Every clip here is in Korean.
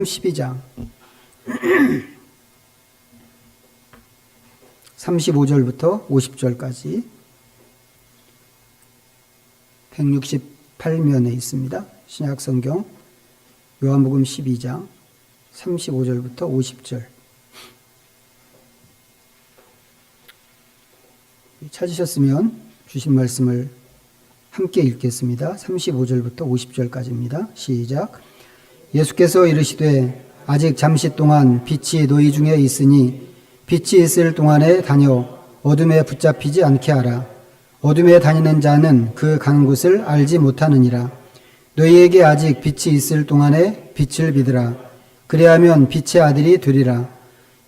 12장 35절부터 50절까지 168면에 있습니다. 신약성경 요한복음 12장 35절부터 50절. 찾으셨으면 주신 말씀을 함께 읽겠습니다. 35절부터 50절까지입니다. 시작. 예수께서 이르시되 아직 잠시 동안 빛이 너희 중에 있으니 빛이 있을 동안에 다녀 어둠에 붙잡히지 않게 하라. 어둠에 다니는 자는 그 가는 곳을 알지 못하느니라. 너희에게 아직 빛이 있을 동안에 빛을 비드라. 그리하면 빛의 아들이 되리라.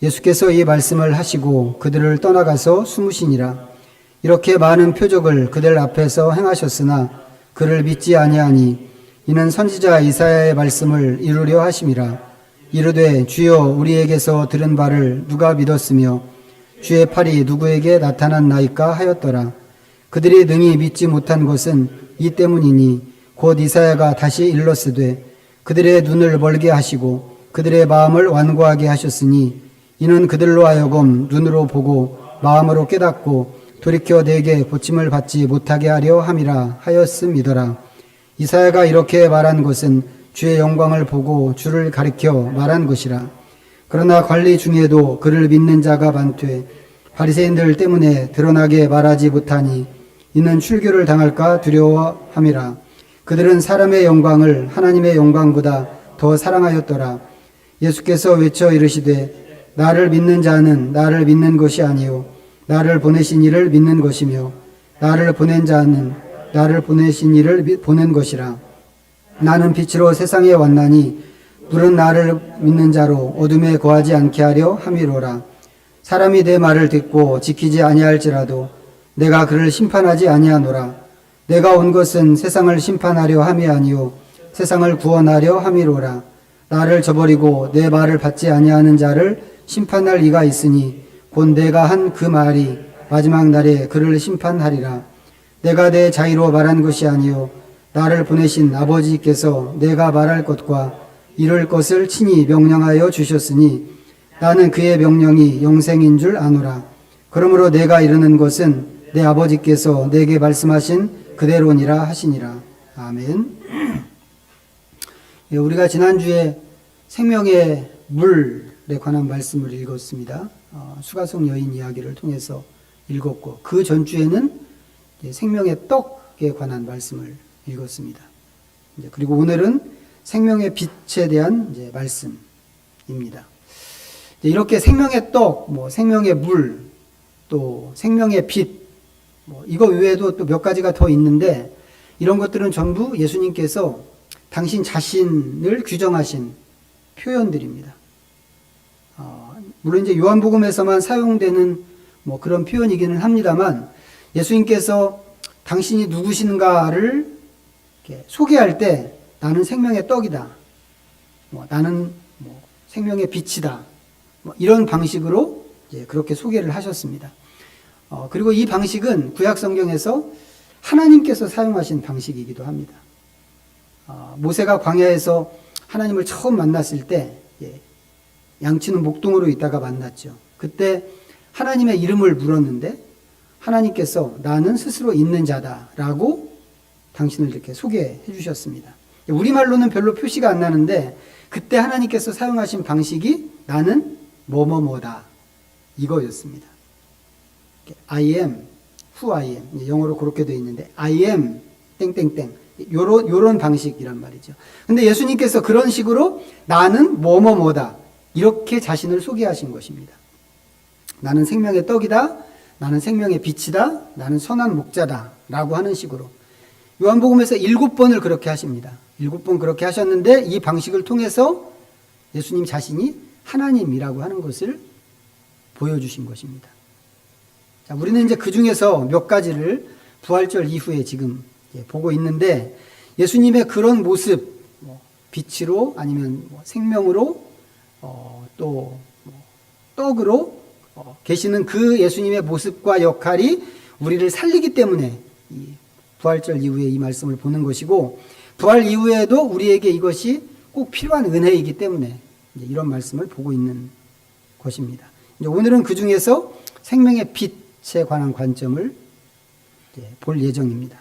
예수께서 이 말씀을 하시고 그들을 떠나가서 숨으시니라. 이렇게 많은 표적을 그들 앞에서 행하셨으나 그를 믿지 아니하니 이는 선지자 이사야의 말씀을 이루려 하심이라. 이르되 주여 우리에게서 들은 바를 누가 믿었으며 주의 팔이 누구에게 나타났나이까 하였더라. 그들이 능히 믿지 못한 것은 이 때문이니 곧 이사야가 다시 일렀으되 그들의 눈을 멀게 하시고 그들의 마음을 완고하게 하셨으니 이는 그들로 하여금 눈으로 보고 마음으로 깨닫고 돌이켜 내게 고침을 받지 못하게 하려 함이라 하였음이더라. 이사야가 이렇게 말한 것은 주의 영광을 보고 주를 가리켜 말한 것이라. 그러나 관리 중에도 그를 믿는 자가 많되 바리새인들 때문에 드러나게 말하지 못하니 이는 출교를 당할까 두려워함이라. 그들은 사람의 영광을 하나님의 영광보다 더 사랑하였더라. 예수께서 외쳐 이르시되 나를 믿는 자는 나를 믿는 것이 아니요 나를 보내신 이를 믿는 것이며 나를 보낸 자는 나를 보내신 이를 보낸 것이라. 나는 빛으로 세상에 왔나니 불은 나를 믿는 자로 어둠에 거하지 않게 하려 함이로라. 사람이 내 말을 듣고 지키지 아니할지라도 내가 그를 심판하지 아니하노라. 내가 온 것은 세상을 심판하려 함이 아니요 세상을 구원하려 함이로라. 나를 저버리고 내 말을 받지 아니하는 자를 심판할 이가 있으니 곧 내가 한 그 말이 마지막 날에 그를 심판하리라. 내가 내 자의로 말한 것이 아니요 나를 보내신 아버지께서 내가 말할 것과 이룰 것을 친히 명령하여 주셨으니 나는 그의 명령이 영생인 줄 아노라. 그러므로 내가 이르는 것은 내 아버지께서 내게 말씀하신 그대로니라 하시니라. 아멘. 우리가 지난주에 생명의 물에 관한 말씀을 읽었습니다. 수가성 여인 이야기를 통해서 읽었고 그 전주에는 생명의 떡에 관한 말씀을 읽었습니다. 그리고 오늘은 생명의 빛에 대한 말씀입니다. 이렇게 생명의 떡, 생명의 물, 또 생명의 빛, 이거 외에도 또 몇 가지가 더 있는데 이런 것들은 전부 예수님께서 당신 자신을 규정하신 표현들입니다. 물론 요한복음에서만 사용되는 그런 표현이기는 합니다만 예수님께서 당신이 누구신가를 소개할 때 나는 생명의 떡이다. 나는 생명의 빛이다. 이런 방식으로 그렇게 소개를 하셨습니다. 그리고 이 방식은 구약 성경에서 하나님께서 사용하신 방식이기도 합니다. 모세가 광야에서 하나님을 처음 만났을 때 양치는 목동으로 있다가 만났죠. 그때 하나님의 이름을 물었는데 하나님께서 나는 스스로 있는 자다라고 당신을 이렇게 소개해 주셨습니다. 우리말로는 별로 표시가 안 나는데 그때 하나님께서 사용하신 방식이 나는 뭐뭐뭐다 이거였습니다. I am, who I am. 영어로 그렇게 되어 있는데 I am 땡땡땡 요런 방식이란 말이죠. 근데 예수님께서 그런 식으로 나는 뭐뭐뭐다 이렇게 자신을 소개하신 것입니다. 나는 생명의 떡이다. 나는 생명의 빛이다. 나는 선한 목자다. 라고 하는 식으로. 요한복음에서 7번을 그렇게 하십니다. 7번 그렇게 하셨는데 이 방식을 통해서 예수님 자신이 하나님이라고 하는 것을 보여주신 것입니다. 자, 우리는 그 중에서 몇 가지를 부활절 이후에 지금 보고 있는데 예수님의 그런 모습, 빛으로 아니면 생명으로 또 떡으로 계시는 그 예수님의 모습과 역할이 우리를 살리기 때문에 이 부활절 이후에 이 말씀을 보는 것이고 부활 이후에도 우리에게 이것이 꼭 필요한 은혜이기 때문에 이제 이런 말씀을 보고 있는 것입니다. 이제 오늘은 그 중에서 생명의 빛에 관한 관점을 볼 예정입니다.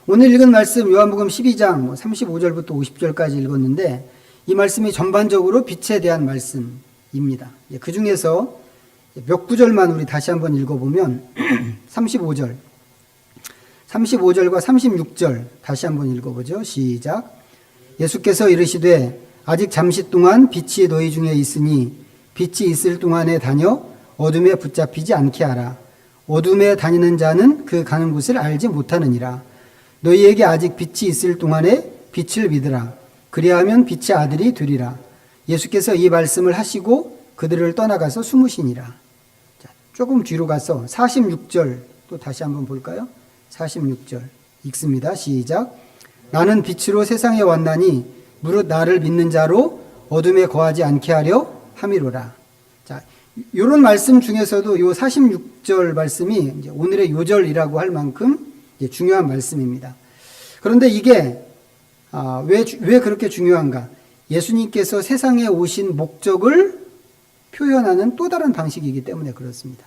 오늘 읽은 말씀 요한복음 12장 35절부터 50절까지 읽었는데 이 말씀이 전반적으로 빛에 대한 말씀입니다. 그 중에서 몇 구절만 우리 다시 한번 읽어보면 35절과 36절 다시 한번 읽어보죠. 시작. 예수께서 이르시되 아직 잠시 동안 빛이 너희 중에 있으니 빛이 있을 동안에 다녀 어둠에 붙잡히지 않게 하라. 어둠에 다니는 자는 그 가는 곳을 알지 못하느니라. 너희에게 아직 빛이 있을 동안에 빛을 믿으라. 그리하면 빛의 아들이 되리라. 예수께서 이 말씀을 하시고 그들을 떠나가서 숨으시니라. 자, 조금 뒤로 가서 46절 또 다시 한번 볼까요? 46절 읽습니다. 시작. 나는 빛으로 세상에 왔나니 무릇 나를 믿는 자로 어둠에 거하지 않게 하려 함이로라. 자, 이런 말씀 중에서도 요 46절 말씀이 이제 오늘의 요절이라고 할 만큼 중요한 말씀입니다. 그런데 이게 왜 그렇게 중요한가? 예수님께서 세상에 오신 목적을 표현하는 또 다른 방식이기 때문에 그렇습니다.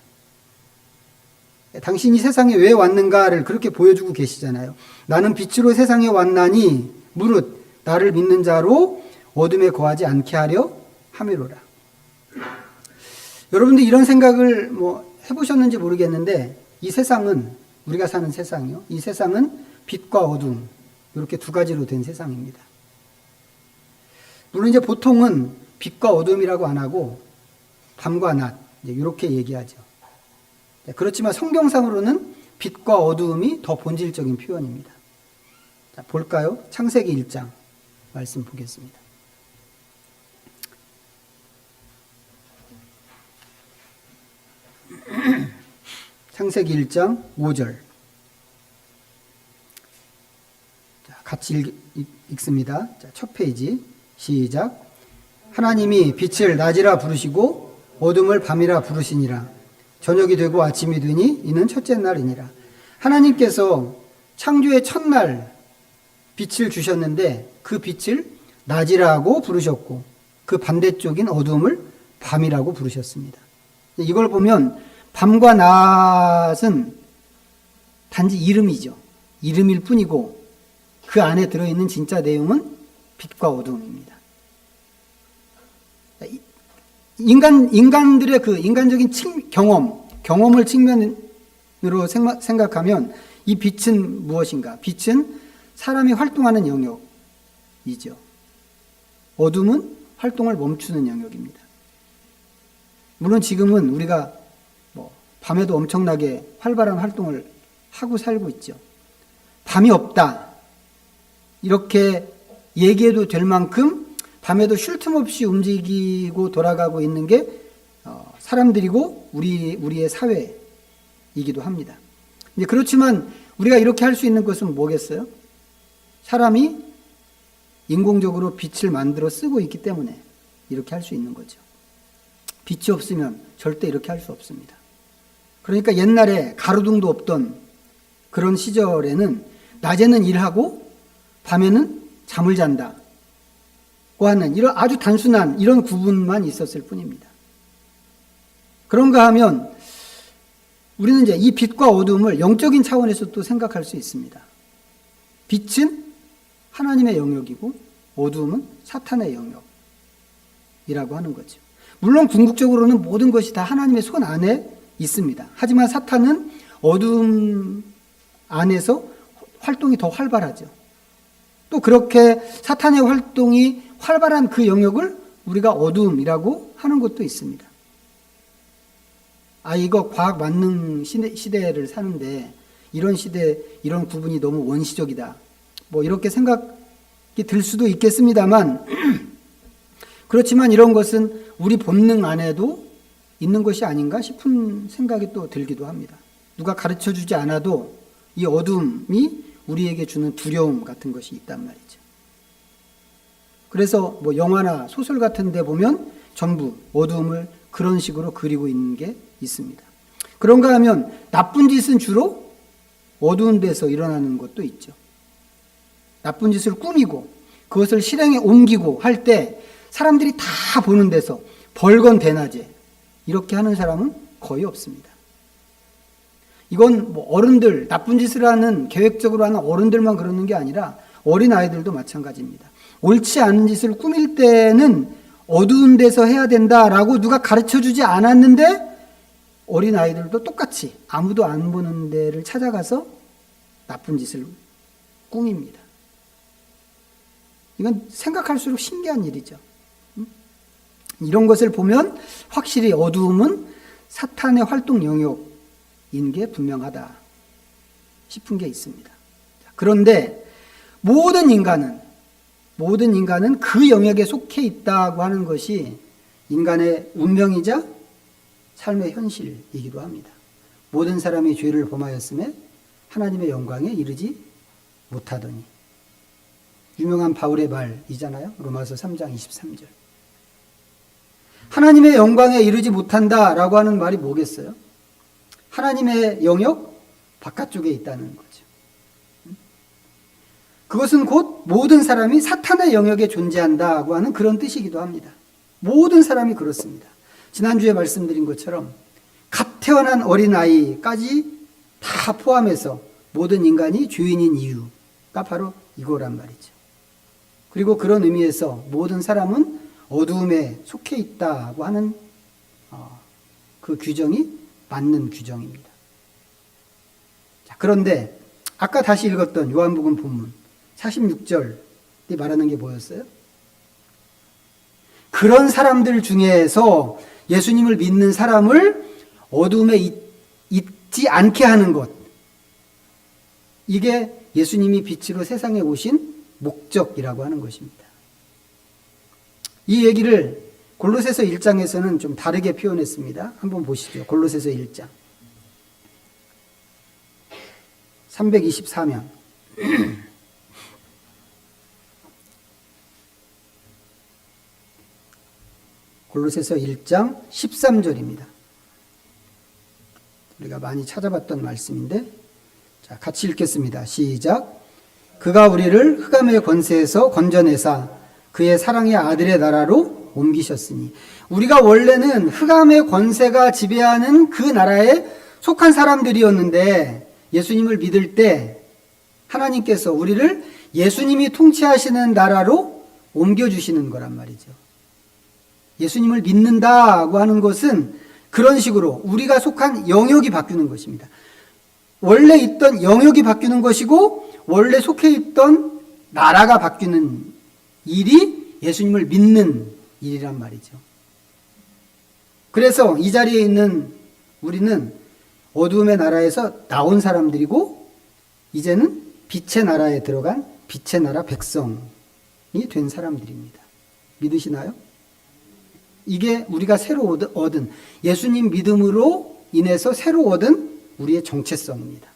당신이 세상에 왜 왔는가를 그렇게 보여주고 계시잖아요. 나는 빛으로 세상에 왔나니 무릇 나를 믿는 자로 어둠에 거하지 않게 하려 함이로라. 여러분들 이런 생각을 해보셨는지 모르겠는데 이 세상은 우리가 사는 세상이요. 이 세상은 빛과 어둠 이렇게 두 가지로 된 세상입니다. 물론 이제 보통은 빛과 어둠이라고 안 하고 밤과 낮 이렇게 얘기하죠. 그렇지만 성경상으로는 빛과 어두움이 더 본질적인 표현입니다. 자, 볼까요? 창세기 1장 말씀 보겠습니다. 창세기 1장 5절. 자, 같이 읽습니다. 자, 첫 페이지 시작. 하나님이 빛을 낮이라 부르시고 어둠을 밤이라 부르시니라. 저녁이 되고 아침이 되니 이는 첫째 날이니라. 하나님께서 창조의 첫날 빛을 주셨는데 그 빛을 낮이라고 부르셨고 그 반대쪽인 어둠을 밤이라고 부르셨습니다. 이걸 보면 밤과 낮은 단지 이름이죠. 이름일 뿐이고 그 안에 들어있는 진짜 내용은 빛과 어둠입니다. 인간들의 그 인간적인 경험을 측면으로 생각하면 이 빛은 무엇인가? 빛은 사람이 활동하는 영역이죠. 어둠은 활동을 멈추는 영역입니다. 물론 지금은 우리가 밤에도 엄청나게 활발한 활동을 하고 살고 있죠. 밤이 없다. 이렇게 얘기해도 될 만큼 밤에도 쉴 틈 없이 움직이고 돌아가고 있는 게 사람들이고 우리의 사회이기도 합니다. 그렇지만 우리가 이렇게 할 수 있는 것은 뭐겠어요? 사람이 인공적으로 빛을 만들어 쓰고 있기 때문에 이렇게 할 수 있는 거죠. 빛이 없으면 절대 이렇게 할 수 없습니다. 그러니까 옛날에 가로등도 없던 그런 시절에는 낮에는 일하고 밤에는 잠을 잔다. 하는 이런 아주 단순한 이런 구분만 있었을 뿐입니다. 그런가 하면 우리는 이제 이 빛과 어둠을 영적인 차원에서 또 생각할 수 있습니다. 빛은 하나님의 영역이고 어둠은 사탄의 영역이라고 하는 거죠. 물론 궁극적으로는 모든 것이 다 하나님의 손 안에 있습니다. 하지만 사탄은 어둠 안에서 활동이 더 활발하죠. 또 그렇게 사탄의 활동이 활발한 그 영역을 우리가 어둠이라고 하는 것도 있습니다. 이거 과학 만능 시대를 사는데 이런 시대, 이런 구분이 너무 원시적이다. 이렇게 생각이 들 수도 있겠습니다만 그렇지만 이런 것은 우리 본능 안에도 있는 것이 아닌가 싶은 생각이 또 들기도 합니다. 누가 가르쳐 주지 않아도 이 어둠이 우리에게 주는 두려움 같은 것이 있단 말이죠. 그래서 영화나 소설 같은 데 보면 전부 어둠을 그런 식으로 그리고 있는 게 있습니다. 그런가 하면 나쁜 짓은 주로 어두운 데서 일어나는 것도 있죠. 나쁜 짓을 꾸미고 그것을 실행에 옮기고 할 때 사람들이 다 보는 데서 벌건 대낮에 이렇게 하는 사람은 거의 없습니다. 이건 뭐 어른들, 나쁜 짓을 하는, 계획적으로 하는 어른들만 그러는 게 아니라 어린아이들도 마찬가지입니다. 옳지 않은 짓을 꾸밀 때는 어두운 데서 해야 된다라고 누가 가르쳐 주지 않았는데 어린아이들도 똑같이 아무도 안 보는 데를 찾아가서 나쁜 짓을 꾸밉니다. 이건 생각할수록 신기한 일이죠. 이런 것을 보면 확실히 어두움은 사탄의 활동 영역인 게 분명하다 싶은 게 있습니다. 그런데 모든 인간은 그 영역에 속해 있다고 하는 것이 인간의 운명이자 삶의 현실이기도 합니다. 모든 사람이 죄를 범하였음에 하나님의 영광에 이르지 못하더니. 유명한 바울의 말이잖아요. 로마서 3장 23절. 하나님의 영광에 이르지 못한다라고 하는 말이 뭐겠어요? 하나님의 영역 바깥쪽에 있다는 거죠. 그것은 곧 모든 사람이 사탄의 영역에 존재한다고 하는 그런 뜻이기도 합니다. 모든 사람이 그렇습니다. 지난주에 말씀드린 것처럼 갓 태어난 어린아이까지 다 포함해서 모든 인간이 죄인인 이유가 바로 이거란 말이죠. 그리고 그런 의미에서 모든 사람은 어두움에 속해 있다고 하는 그 규정이 맞는 규정입니다. 자, 그런데 아까 다시 읽었던 요한복음 본문 46절이 말하는 게 뭐였어요? 그런 사람들 중에서 예수님을 믿는 사람을 어두움에 있지 않게 하는 것, 이게 예수님이 빛으로 세상에 오신 목적이라고 하는 것입니다. 이 얘기를 골로새서 1장에서는 좀 다르게 표현했습니다. 한번 보시죠. 골로새서 1장 324면 골로새서 1장 13절입니다. 우리가 많이 찾아봤던 말씀인데, 자, 같이 읽겠습니다. 시작. 그가 우리를 흑암의 권세에서 건져내사 그의 사랑의 아들의 나라로 옮기셨으니. 우리가 원래는 흑암의 권세가 지배하는 그 나라에 속한 사람들이었는데 예수님을 믿을 때 하나님께서 우리를 예수님이 통치하시는 나라로 옮겨주시는 거란 말이죠. 예수님을 믿는다고 하는 것은 그런 식으로 우리가 속한 영역이 바뀌는 것입니다. 원래 있던 영역이 바뀌는 것이고 원래 속해 있던 나라가 바뀌는 일이 예수님을 믿는 일이란 말이죠. 그래서 이 자리에 있는 우리는 어두움의 나라에서 나온 사람들이고 이제는 빛의 나라에 들어간 빛의 나라 백성이 된 사람들입니다. 믿으시나요? 이게 우리가 새로 얻은 예수님 믿음으로 인해서 새로 얻은 우리의 정체성입니다.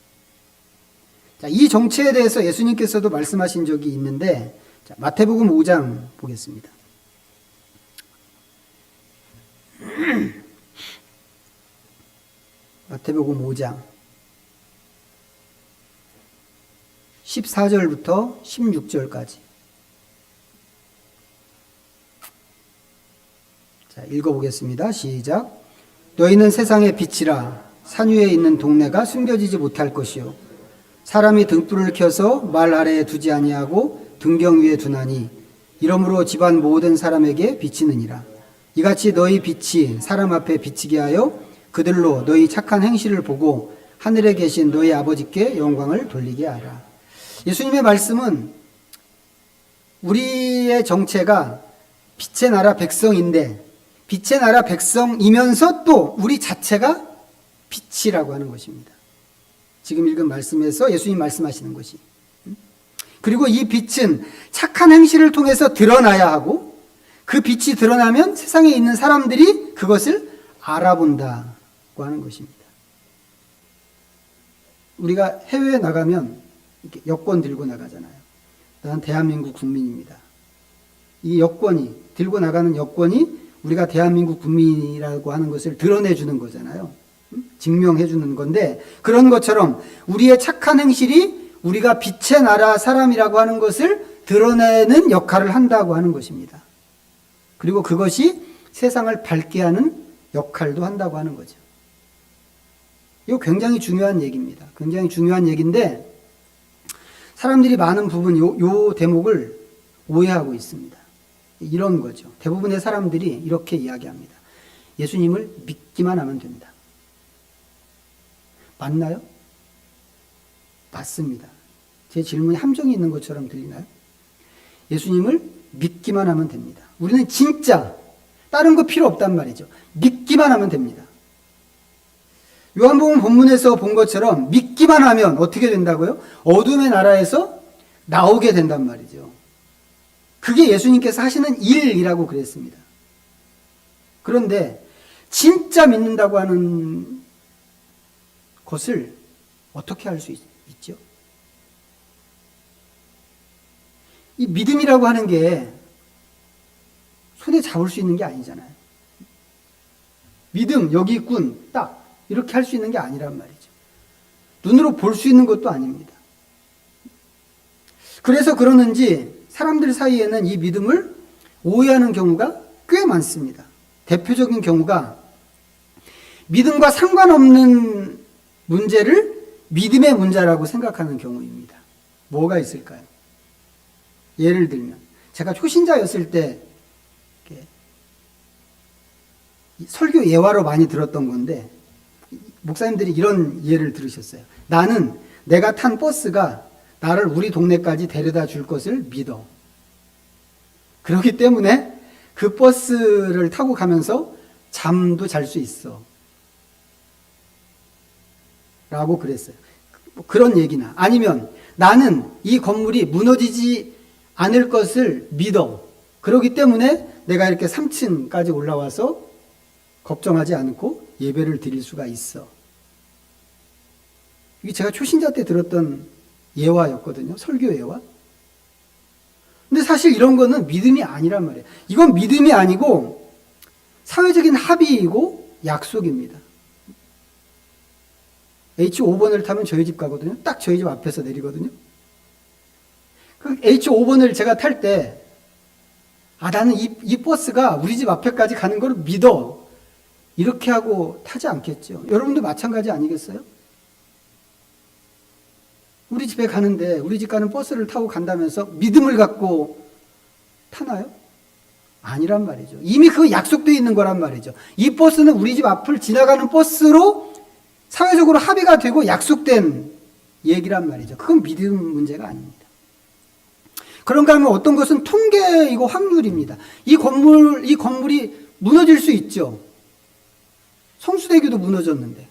자, 이 정체에 대해서 예수님께서도 말씀하신 적이 있는데, 자, 마태복음 5장 보겠습니다. 마태복음 5장 14절부터 16절까지. 자, 읽어보겠습니다. 시작. 너희는 세상의 빛이라. 산 위에 있는 동네가 숨겨지지 못할 것이요 사람이 등불을 켜서 말 아래에 두지 아니하고 등경 위에 두나니 이러므로 집안 모든 사람에게 비치느니라. 이같이 너희 빛이 사람 앞에 비치게 하여 그들로 너희 착한 행실을 보고 하늘에 계신 너희 아버지께 영광을 돌리게 하라. 예수님의 말씀은 우리의 정체가 빛의 나라 백성인데 빛의 나라 백성이면서 또 우리 자체가 빛이라고 하는 것입니다. 지금 읽은 말씀에서 예수님 말씀하시는 것이. 그리고 이 빛은 착한 행실을 통해서 드러나야 하고 그 빛이 드러나면 세상에 있는 사람들이 그것을 알아본다고 하는 것입니다. 우리가 해외에 나가면 이렇게 여권 들고 나가잖아요. 난 대한민국 국민입니다. 이 여권이, 들고 나가는 여권이 우리가 대한민국 국민이라고 하는 것을 드러내주는 거잖아요. 증명해주는 건데, 그런 것처럼 우리의 착한 행실이 우리가 빛의 나라 사람이라고 하는 것을 드러내는 역할을 한다고 하는 것입니다. 그리고 그것이 세상을 밝게 하는 역할도 한다고 하는 거죠. 이거 굉장히 중요한 얘기입니다. 굉장히 중요한 얘기인데 사람들이 많은 부분 요 대목을 오해하고 있습니다. 이런 거죠. 대부분의 사람들이 이렇게 이야기합니다. 예수님을 믿기만 하면 된다. 맞나요? 맞습니다. 제 질문에 함정이 있는 것처럼 들리나요? 예수님을 믿기만 하면 됩니다. 우리는 진짜 다른 거 필요 없단 말이죠. 믿기만 하면 됩니다. 요한복음 본문에서 본 것처럼 믿기만 하면 어떻게 된다고요? 어둠의 나라에서 나오게 된단 말이죠. 그게 예수님께서 하시는 일이라고 그랬습니다. 그런데 진짜 믿는다고 하는 것을 어떻게 할 수 있죠? 이 믿음이라고 하는 게 손에 잡을 수 있는 게 아니잖아요. 믿음 여기 있군 딱 이렇게 할 수 있는 게 아니란 말이죠. 눈으로 볼 수 있는 것도 아닙니다. 그래서 그러는지 사람들 사이에는 이 믿음을 오해하는 경우가 꽤 많습니다. 대표적인 경우가 믿음과 상관없는 문제를 믿음의 문제라고 생각하는 경우입니다. 뭐가 있을까요? 예를 들면 제가 초신자였을 때 설교 예화로 많이 들었던 건데 목사님들이 이런 예를 들으셨어요. 나는 내가 탄 버스가 나를 우리 동네까지 데려다 줄 것을 믿어. 그렇기 때문에 그 버스를 타고 가면서 잠도 잘 수 있어. 라고 그랬어요. 그런 얘기나 아니면 나는 이 건물이 무너지지 않을 것을 믿어. 그렇기 때문에 내가 이렇게 3층까지 올라와서 걱정하지 않고 예배를 드릴 수가 있어. 이게 제가 초신자 때 들었던 예화였거든요. 설교 예화. 근데 사실 이런 거는 믿음이 아니란 말이에요. 이건 믿음이 아니고 사회적인 합의이고 약속입니다. H5번을 타면 저희 집 가거든요. 딱 저희 집 앞에서 내리거든요. 그 H5번을 제가 탈 때, 나는 이 버스가 우리 집 앞에까지 가는 걸 믿어. 이렇게 하고 타지 않겠죠. 여러분도 마찬가지 아니겠어요? 우리 집에 가는데, 우리 집 가는 버스를 타고 간다면서 믿음을 갖고 타나요? 아니란 말이죠. 이미 그 약속되어 있는 거란 말이죠. 이 버스는 우리 집 앞을 지나가는 버스로 사회적으로 합의가 되고 약속된 얘기란 말이죠. 그건 믿음 문제가 아닙니다. 그런가 하면 어떤 것은 통계이고 확률입니다. 이 건물이 무너질 수 있죠. 성수대교도 무너졌는데,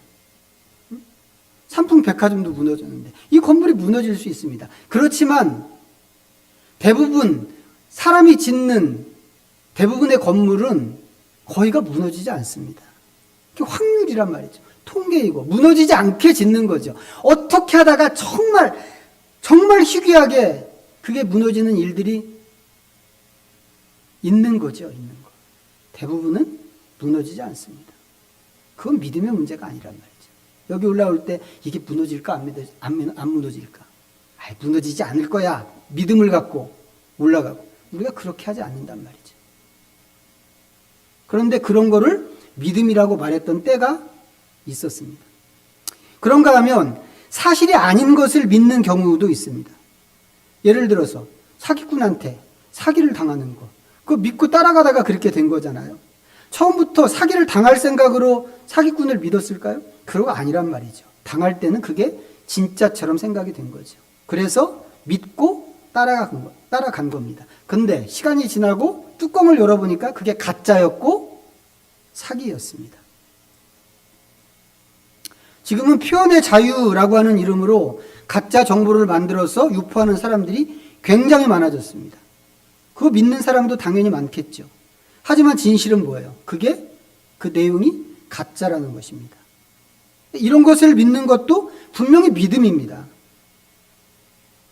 삼풍백화점도 무너졌는데, 이 건물이 무너질 수 있습니다. 그렇지만 대부분 사람이 짓는 대부분의 건물은 거의가 무너지지 않습니다. 그게 확률이란 말이죠. 통계이고 무너지지 않게 짓는 거죠. 어떻게 하다가 정말 희귀하게 그게 무너지는 일들이 있는 거죠. 있는 거. 대부분은 무너지지 않습니다. 그건 믿음의 문제가 아니란 말이죠. 여기 올라올 때 이게 무너질까 안 무너질까? 무너지지 않을 거야. 믿음을 갖고 올라가고 우리가 그렇게 하지 않는단 말이죠. 그런데 그런 거를 믿음이라고 말했던 때가 있었습니다. 그런가 하면 사실이 아닌 것을 믿는 경우도 있습니다. 예를 들어서 사기꾼한테 사기를 당하는 거. 그거 믿고 따라가다가 그렇게 된 거잖아요. 처음부터 사기를 당할 생각으로 사기꾼을 믿었을까요? 그런 거 아니란 말이죠. 당할 때는 그게 진짜처럼 생각이 된 거죠. 그래서 믿고 따라간 겁니다. 근데 시간이 지나고 뚜껑을 열어보니까 그게 가짜였고 사기였습니다. 지금은 표현의 자유라고 하는 이름으로 가짜 정보를 만들어서 유포하는 사람들이 굉장히 많아졌습니다. 그거 믿는 사람도 당연히 많겠죠. 하지만 진실은 뭐예요? 그게 그 내용이 가짜라는 것입니다. 이런 것을 믿는 것도 분명히 믿음입니다.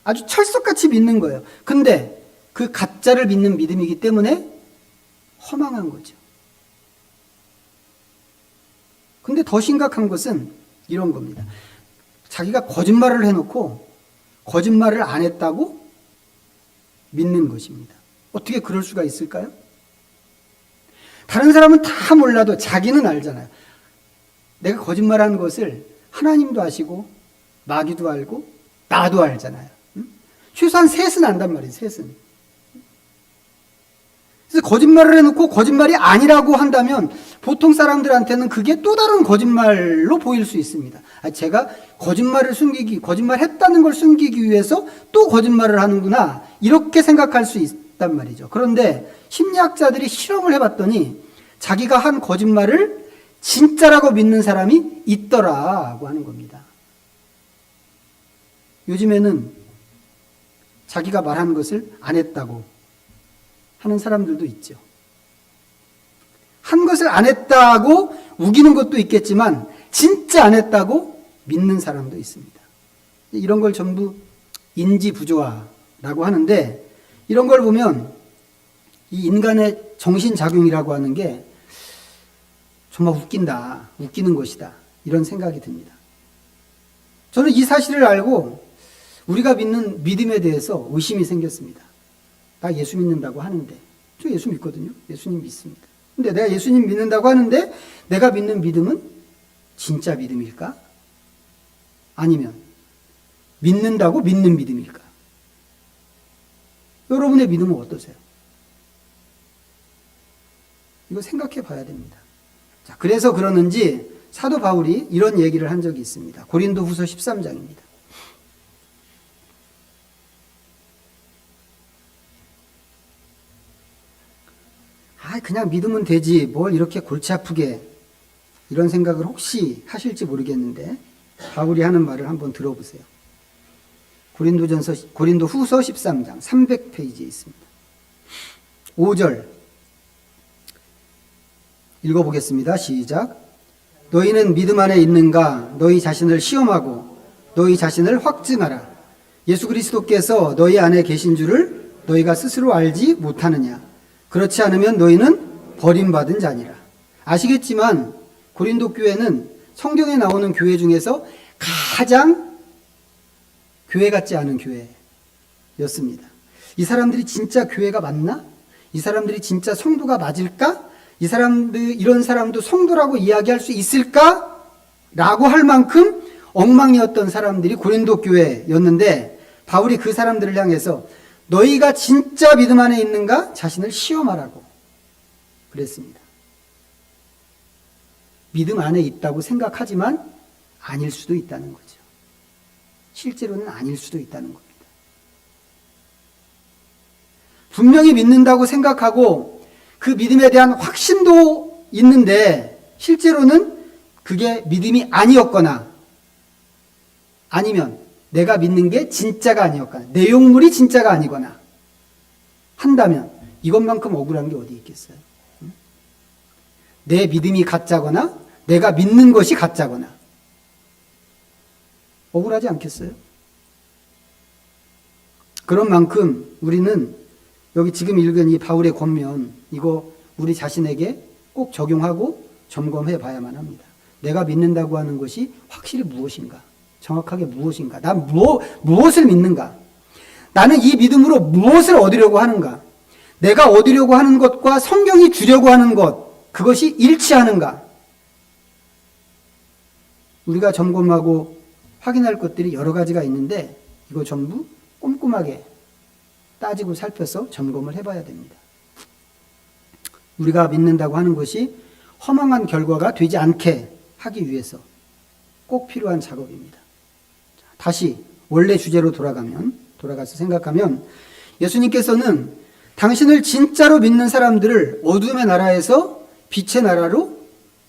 아주 철석같이 믿는 거예요. 근데 그 가짜를 믿는 믿음이기 때문에 허망한 거죠. 근데 더 심각한 것은 이런 겁니다. 자기가 거짓말을 해놓고 거짓말을 안 했다고 믿는 것입니다. 어떻게 그럴 수가 있을까요? 다른 사람은 다 몰라도 자기는 알잖아요. 내가 거짓말하는 것을 하나님도 아시고 마귀도 알고 나도 알잖아요. 최소한 셋은 안단 말이에요. 셋은. 그래서 거짓말을 해놓고 거짓말이 아니라고 한다면 보통 사람들한테는 그게 또 다른 거짓말로 보일 수 있습니다. 제가 거짓말했다는 걸 숨기기 위해서 또 거짓말을 하는구나, 이렇게 생각할 수 있단 말이죠. 그런데 심리학자들이 실험을 해봤더니 자기가 한 거짓말을 진짜라고 믿는 사람이 있더라고 하는 겁니다. 요즘에는 자기가 말한 것을 안 했다고 하는 사람들도 있죠. 한 것을 안 했다고 우기는 것도 있겠지만 진짜 안 했다고 믿는 사람도 있습니다. 이런 걸 전부 인지부조화라고 하는데, 이런 걸 보면 이 인간의 정신작용이라고 하는 게 정말 웃긴다, 웃기는 것이다, 이런 생각이 듭니다. 저는 이 사실을 알고 우리가 믿는 믿음에 대해서 의심이 생겼습니다. 나 예수 믿는다고 하는데, 저 예수 믿거든요. 예수님 믿습니다. 근데 내가 예수님 믿는다고 하는데 내가 믿는 믿음은 진짜 믿음일까? 아니면 믿는다고 믿는 믿음일까? 여러분의 믿음은 어떠세요? 이거 생각해 봐야 됩니다. 자, 그래서 그러는지 사도 바울이 이런 얘기를 한 적이 있습니다. 고린도후서 13장입니다. 그냥 믿으면 되지, 뭘 이렇게 골치 아프게, 이런 생각을 혹시 하실지 모르겠는데 바울이 하는 말을 한번 들어보세요. 고린도후서 13장 300페이지에 있습니다. 5절 읽어보겠습니다. 시작. 너희는 믿음 안에 있는가? 너희 자신을 시험하고 너희 자신을 확증하라. 예수 그리스도께서 너희 안에 계신 줄을 너희가 스스로 알지 못하느냐? 그렇지 않으면 너희는 버림받은 자니라. 아시겠지만 고린도 교회는 성경에 나오는 교회 중에서 가장 교회 같지 않은 교회였습니다. 이 사람들이 진짜 교회가 맞나? 이 사람들이 진짜 성도가 맞을까? 이런 사람도 성도라고 이야기할 수 있을까? 라고 할 만큼 엉망이었던 사람들이 고린도 교회였는데, 바울이 그 사람들을 향해서 너희가 진짜 믿음 안에 있는가? 자신을 시험하라고 그랬습니다. 믿음 안에 있다고 생각하지만 아닐 수도 있다는 거죠. 실제로는 아닐 수도 있다는 겁니다. 분명히 믿는다고 생각하고 그 믿음에 대한 확신도 있는데 실제로는 그게 믿음이 아니었거나, 아니면 내가 믿는 게 진짜가 아니었거나, 내용물이 진짜가 아니거나 한다면 이것만큼 억울한 게 어디 있겠어요? 내 믿음이 가짜거나 내가 믿는 것이 가짜거나 억울하지 않겠어요? 그런 만큼 우리는 여기 지금 읽은 이 바울의 권면, 이거 우리 자신에게 꼭 적용하고 점검해 봐야만 합니다. 내가 믿는다고 하는 것이 확실히 무엇인가? 정확하게 무엇인가? 난 무엇을 믿는가? 나는 이 믿음으로 무엇을 얻으려고 하는가? 내가 얻으려고 하는 것과 성경이 주려고 하는 것, 그것이 일치하는가? 우리가 점검하고 확인할 것들이 여러 가지가 있는데 이거 전부 꼼꼼하게 따지고 살펴서 점검을 해봐야 됩니다. 우리가 믿는다고 하는 것이 허망한 결과가 되지 않게 하기 위해서 꼭 필요한 작업입니다. 다시 원래 주제로 돌아가서 생각하면, 예수님께서는 당신을 진짜로 믿는 사람들을 어둠의 나라에서 빛의 나라로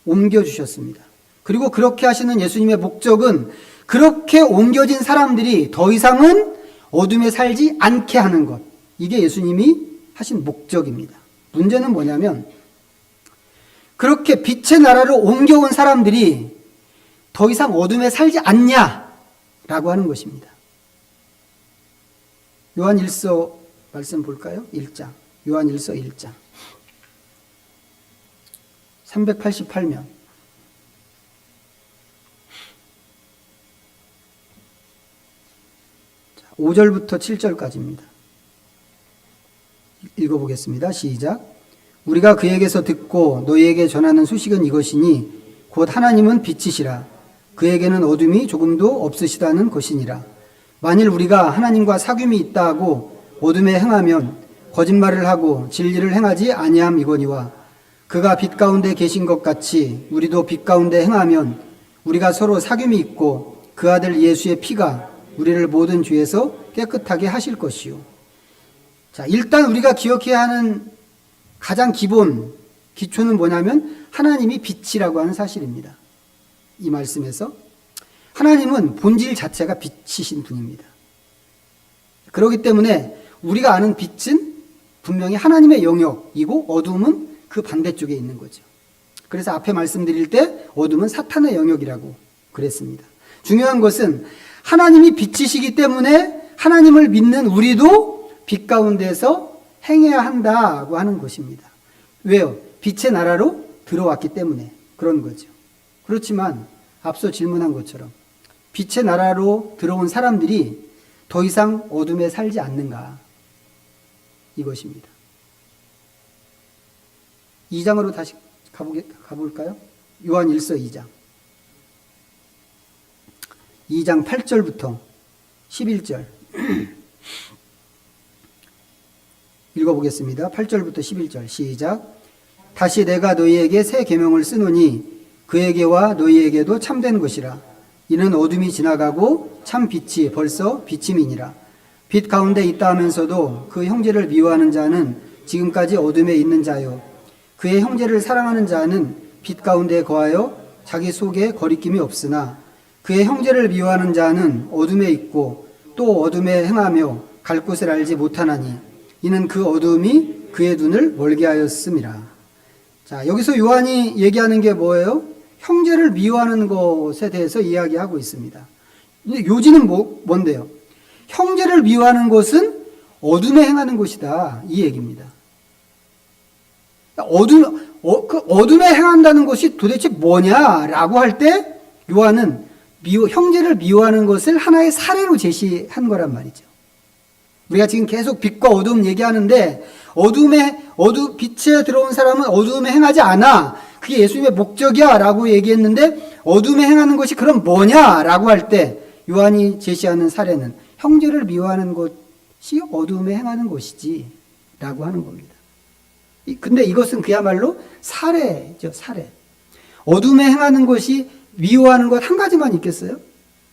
옮겨주셨습니다. 그리고 그렇게 하시는 예수님의 목적은 그렇게 옮겨진 사람들이 더 이상은 어둠에 살지 않게 하는 것, 이게 예수님이 하신 목적입니다. 문제는 뭐냐면 그렇게 빛의 나라로 옮겨온 사람들이 더 이상 어둠에 살지 않냐라고 하는 것입니다. 요한일서 말씀 볼까요? 1장. 요한일서 1장. 388면. 5절부터 7절까지입니다. 읽어보겠습니다. 시작. 우리가 그에게서 듣고 너희에게 전하는 소식은 이것이니 곧 하나님은 빛이시라. 그에게는 어둠이 조금도 없으시다는 것이니라. 만일 우리가 하나님과 사귐이 있다 하고 어둠에 행하면 거짓말을 하고 진리를 행하지 아니함이거니와 그가 빛 가운데 계신 것 같이 우리도 빛 가운데 행하면 우리가 서로 사귐이 있고 그 아들 예수의 피가 우리를 모든 죄에서 깨끗하게 하실 것이요. 자, 일단 우리가 기억해야 하는 가장 기초는 뭐냐면 하나님이 빛이라고 하는 사실입니다. 이 말씀에서 하나님은 본질 자체가 빛이신 분입니다. 그렇기 때문에 우리가 아는 빛은 분명히 하나님의 영역이고 어둠은 그 반대쪽에 있는 거죠. 그래서 앞에 말씀드릴 때 어둠은 사탄의 영역이라고 그랬습니다. 중요한 것은 하나님이 빛이시기 때문에 하나님을 믿는 우리도 빛 가운데서 행해야 한다고 하는 것입니다. 왜요? 빛의 나라로 들어왔기 때문에 그런 거죠. 그렇지만 앞서 질문한 것처럼 빛의 나라로 들어온 사람들이 더 이상 어둠에 살지 않는가? 이것입니다. 2장으로 다시 가볼까요? 요한 1서 2장. 2장 8절부터 11절. 읽어보겠습니다. 8절부터 11절 시작. 다시 내가 너희에게 새 계명을 쓰노니 그에게와 너희에게도 참된 것이라. 이는 어둠이 지나가고 참 빛이 벌써 비침이니라. 빛 가운데 있다 하면서도 그 형제를 미워하는 자는 지금까지 어둠에 있는 자요. 그의 형제를 사랑하는 자는 빛 가운데 거하여 자기 속에 거리낌이 없으나 그의 형제를 미워하는 자는 어둠에 있고 또 어둠에 행하며 갈 곳을 알지 못하나니 이는 그 어둠이 그의 눈을 멀게 하였음이라. 자, 여기서 요한이 얘기하는 게 뭐예요? 형제를 미워하는 것에 대해서 이야기하고 있습니다. 근데 요지는 뭔데요? 형제를 미워하는 것은 어둠에 행하는 것이다. 이 얘기입니다. 어둠에 행한다는 것이 도대체 뭐냐라고 할 때 요한은 형제를 미워하는 것을 하나의 사례로 제시한 거란 말이죠. 우리가 지금 계속 빛과 어둠 얘기하는데 빛에 들어온 사람은 어둠에 행하지 않아. 그게 예수님의 목적이야 라고 얘기했는데 어둠에 행하는 것이 그럼 뭐냐라고 할 때 요한이 제시하는 사례는 형제를 미워하는 것이 어둠에 행하는 것이지 라고 하는 겁니다. 근데 이것은 그야말로 사례죠. 사례. 어둠에 행하는 것이 미워하는 것 한 가지만 있겠어요?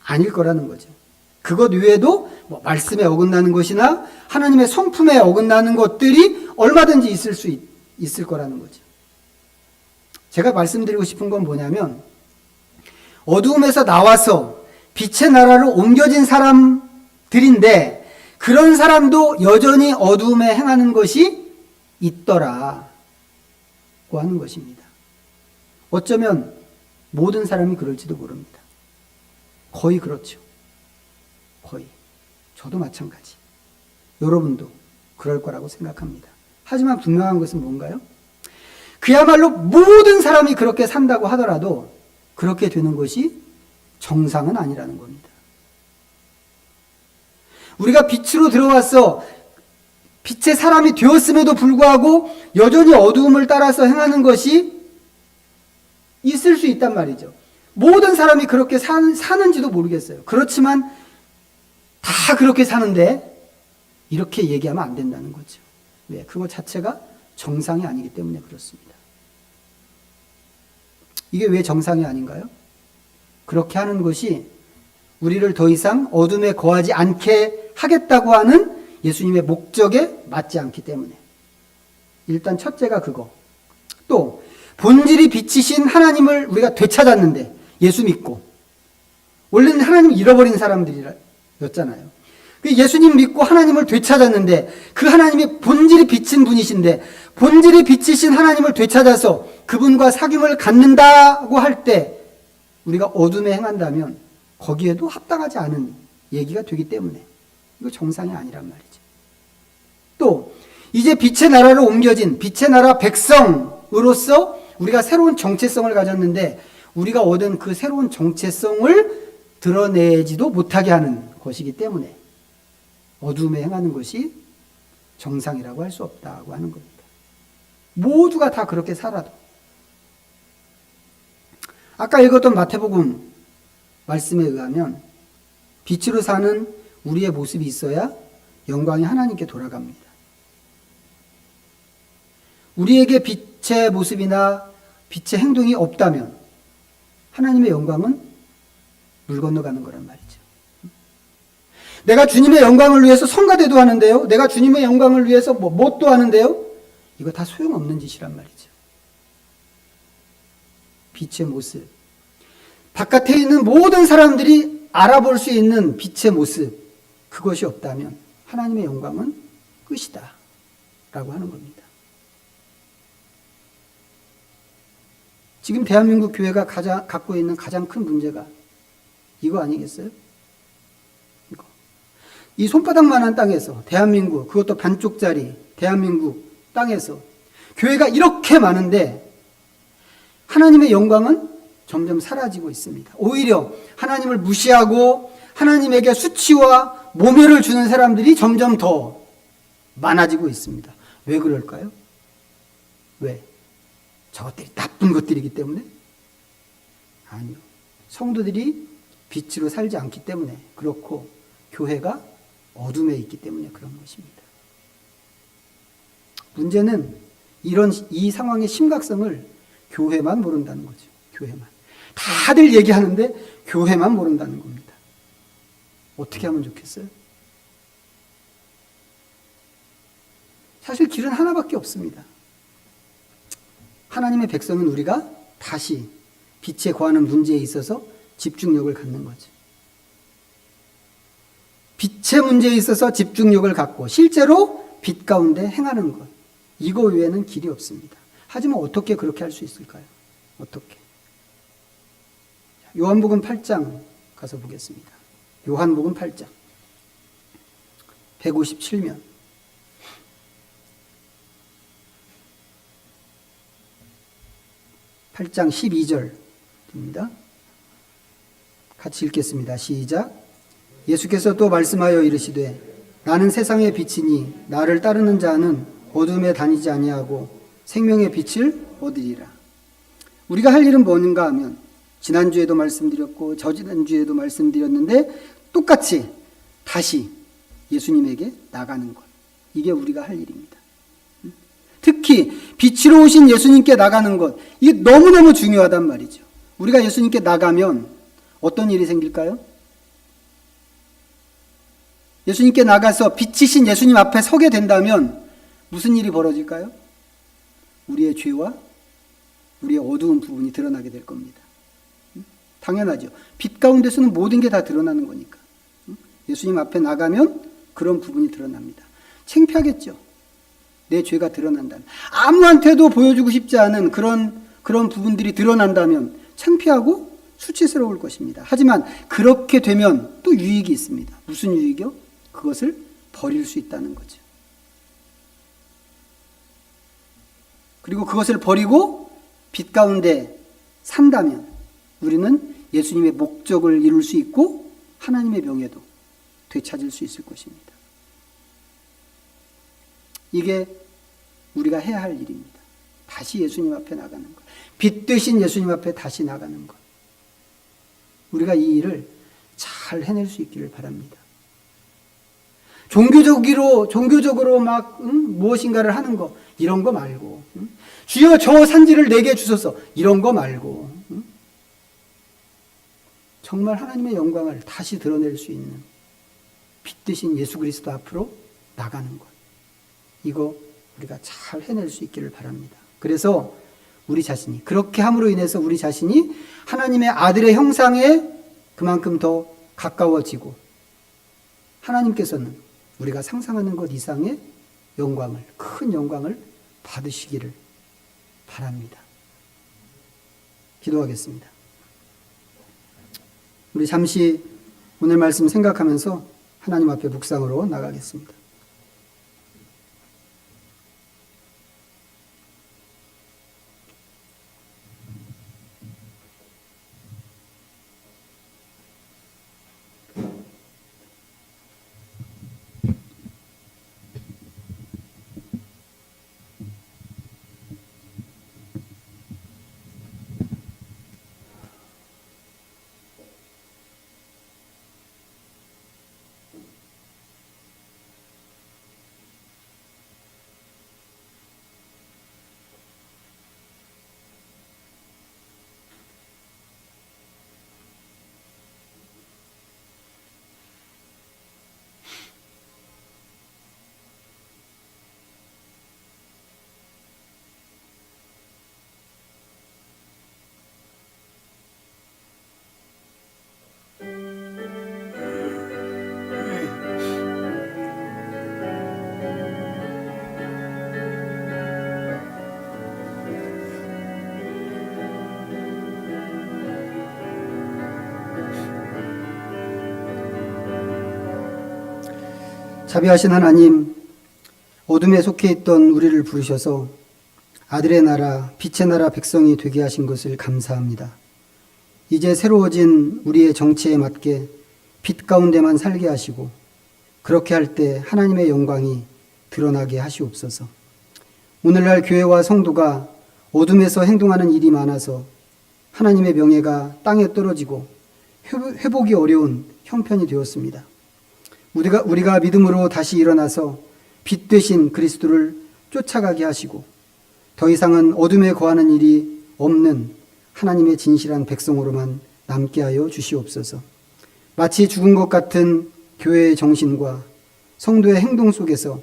아닐 거라는 거죠. 그것 외에도 말씀에 어긋나는 것이나 하나님의 성품에 어긋나는 것들이 얼마든지 있을 거라는 거죠. 제가 말씀드리고 싶은 건 뭐냐면 어두움에서 나와서 빛의 나라로 옮겨진 사람들인데 그런 사람도 여전히 어두움에 행하는 것이 있더라고 하는 것입니다. 어쩌면 모든 사람이 그럴지도 모릅니다. 거의 그렇죠. 거의. 저도 마찬가지. 여러분도 그럴 거라고 생각합니다. 하지만 분명한 것은 뭔가요? 그야말로 모든 사람이 그렇게 산다고 하더라도 그렇게 되는 것이 정상은 아니라는 겁니다. 우리가 빛으로 들어와서 빛의 사람이 되었음에도 불구하고 여전히 어두움을 따라서 행하는 것이 있을 수 있단 말이죠. 모든 사람이 그렇게 사는지도 모르겠어요. 그렇지만 다 그렇게 사는데 이렇게 얘기하면 안 된다는 거죠. 왜? 그것 자체가 정상이 아니기 때문에 그렇습니다. 이게 왜 정상이 아닌가요? 그렇게 하는 것이 우리를 더 이상 어둠에 거하지 않게 하겠다고 하는 예수님의 목적에 맞지 않기 때문에. 일단 첫째가 그거. 또 본질이 빛이신 하나님을 우리가 되찾았는데 예수 믿고 원래는 하나님 잃어버린 사람들이었잖아요. 예수님 믿고 하나님을 되찾았는데 그 하나님이 본질이 빛인 분이신데 본질이 빛이신 하나님을 되찾아서 그분과 사귐을 갖는다고 할 때 우리가 어둠에 행한다면 거기에도 합당하지 않은 얘기가 되기 때문에 이거 정상이 아니란 말이죠. 또 이제 빛의 나라로 옮겨진 빛의 나라 백성으로서 우리가 새로운 정체성을 가졌는데 우리가 얻은 그 새로운 정체성을 드러내지도 못하게 하는 것이기 때문에 어둠에 행하는 것이 정상이라고 할 수 없다고 하는 겁니다. 모두가 다 그렇게 살아도. 아까 읽었던 마태복음 말씀에 의하면 빛으로 사는 우리의 모습이 있어야 영광이 하나님께 돌아갑니다. 우리에게 빛의 모습이나 빛의 행동이 없다면 하나님의 영광은 물 건너가는 거란 말이죠. 내가 주님의 영광을 위해서 성가대도 하는데요. 내가 주님의 영광을 위해서 뭣도 하는데요. 이거 다 소용없는 짓이란 말이죠. 빛의 모습. 바깥에 있는 모든 사람들이 알아볼 수 있는 빛의 모습. 그것이 없다면 하나님의 영광은 끝이다. 라고 하는 겁니다. 지금 대한민국 교회가 갖고 있는 가장 큰 문제가 이거 아니겠어요? 이거. 이 손바닥만한 땅에서 대한민국, 그것도 반쪽짜리 대한민국 땅에서 교회가 이렇게 많은데 하나님의 영광은 점점 사라지고 있습니다. 오히려 하나님을 무시하고 하나님에게 수치와 모멸을 주는 사람들이 점점 더 많아지고 있습니다. 왜 그럴까요? 왜? 저것들이 나쁜 것들이기 때문에? 아니요. 성도들이 빛으로 살지 않기 때문에 그렇고 교회가 어둠에 있기 때문에 그런 것입니다. 문제는 이 상황의 심각성을 교회만 모른다는 거죠. 교회만. 다들 얘기하는데 교회만 모른다는 겁니다. 어떻게 하면 좋겠어요? 사실 길은 하나밖에 없습니다. 하나님의 백성은 우리가 다시 빛에 거하는 문제에 있어서 집중력을 갖는 거죠. 빛의 문제에 있어서 집중력을 갖고 실제로 빛 가운데 행하는 것. 이거 외에는 길이 없습니다. 하지만 어떻게 그렇게 할 수 있을까요? 어떻게? 요한복음 8장 가서 보겠습니다. 요한복음 8장 157면 8장 12절입니다. 같이 읽겠습니다. 시작. 예수께서 또 말씀하여 이르시되 나는 세상의 빛이니 나를 따르는 자는 어둠에 다니지 아니하고 생명의 빛을 얻으리라. 우리가 할 일은 뭔가 하면 지난주에도 말씀드렸고 저지난주에도 말씀드렸는데 똑같이 다시 예수님에게 나가는 것. 이게 우리가 할 일입니다. 특히 빛으로 오신 예수님께 나가는 것. 이게 너무너무 중요하단 말이죠. 우리가 예수님께 나가면 어떤 일이 생길까요? 예수님께 나가서 빛이신 예수님 앞에 서게 된다면 무슨 일이 벌어질까요? 우리의 죄와 우리의 어두운 부분이 드러나게 될 겁니다. 당연하죠. 빛 가운데서는 모든 게 다 드러나는 거니까. 예수님 앞에 나가면 그런 부분이 드러납니다. 창피하겠죠. 내 죄가 드러난다면. 아무한테도 보여주고 싶지 않은 그런 부분들이 드러난다면 창피하고 수치스러울 것입니다. 하지만 그렇게 되면 또 유익이 있습니다. 무슨 유익이요? 그것을 버릴 수 있다는 거죠. 그리고 그것을 버리고 빛 가운데 산다면 우리는 예수님의 목적을 이룰 수 있고 하나님의 명예도 되찾을 수 있을 것입니다. 이게 우리가 해야 할 일입니다. 다시 예수님 앞에 나가는 것. 빛 되신 예수님 앞에 다시 나가는 것. 우리가 이 일을 잘 해낼 수 있기를 바랍니다. 종교적으로 막 무엇인가를 하는 거 이런 거 말고 주여 저 산지를 내게 주소서 이런 거 말고 정말 하나님의 영광을 다시 드러낼 수 있는 빛 되신 예수 그리스도 앞으로 나가는 것. 이거 우리가 잘 해낼 수 있기를 바랍니다. 그래서 우리 자신이 그렇게 함으로 인해서 우리 자신이 하나님의 아들의 형상에 그만큼 더 가까워지고 하나님께서는 우리가 상상하는 것 이상의 영광을, 큰 영광을 받으시기를 바랍니다. 기도하겠습니다. 우리 잠시 오늘 말씀 생각하면서 하나님 앞에 묵상으로 나가겠습니다. 자비하신 하나님, 어둠에 속해 있던 우리를 부르셔서 아들의 나라, 빛의 나라 백성이 되게 하신 것을 감사합니다. 이제 새로워진 우리의 정체에 맞게 빛 가운데만 살게 하시고 그렇게 할 때 하나님의 영광이 드러나게 하시옵소서. 오늘날 교회와 성도가 어둠에서 행동하는 일이 많아서 하나님의 명예가 땅에 떨어지고 회복이 어려운 형편이 되었습니다. 우리가 믿음으로 다시 일어나서 빛 되신 그리스도를 쫓아가게 하시고 더 이상은 어둠에 거하는 일이 없는 하나님의 진실한 백성으로만 남게 하여 주시옵소서. 마치 죽은 것 같은 교회의 정신과 성도의 행동 속에서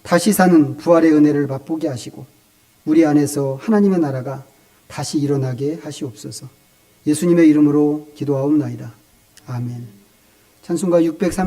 다시 사는 부활의 은혜를 맛보게 하시고 우리 안에서 하나님의 나라가 다시 일어나게 하시옵소서. 예수님의 이름으로 기도하옵나이다. 아멘. 찬송가 603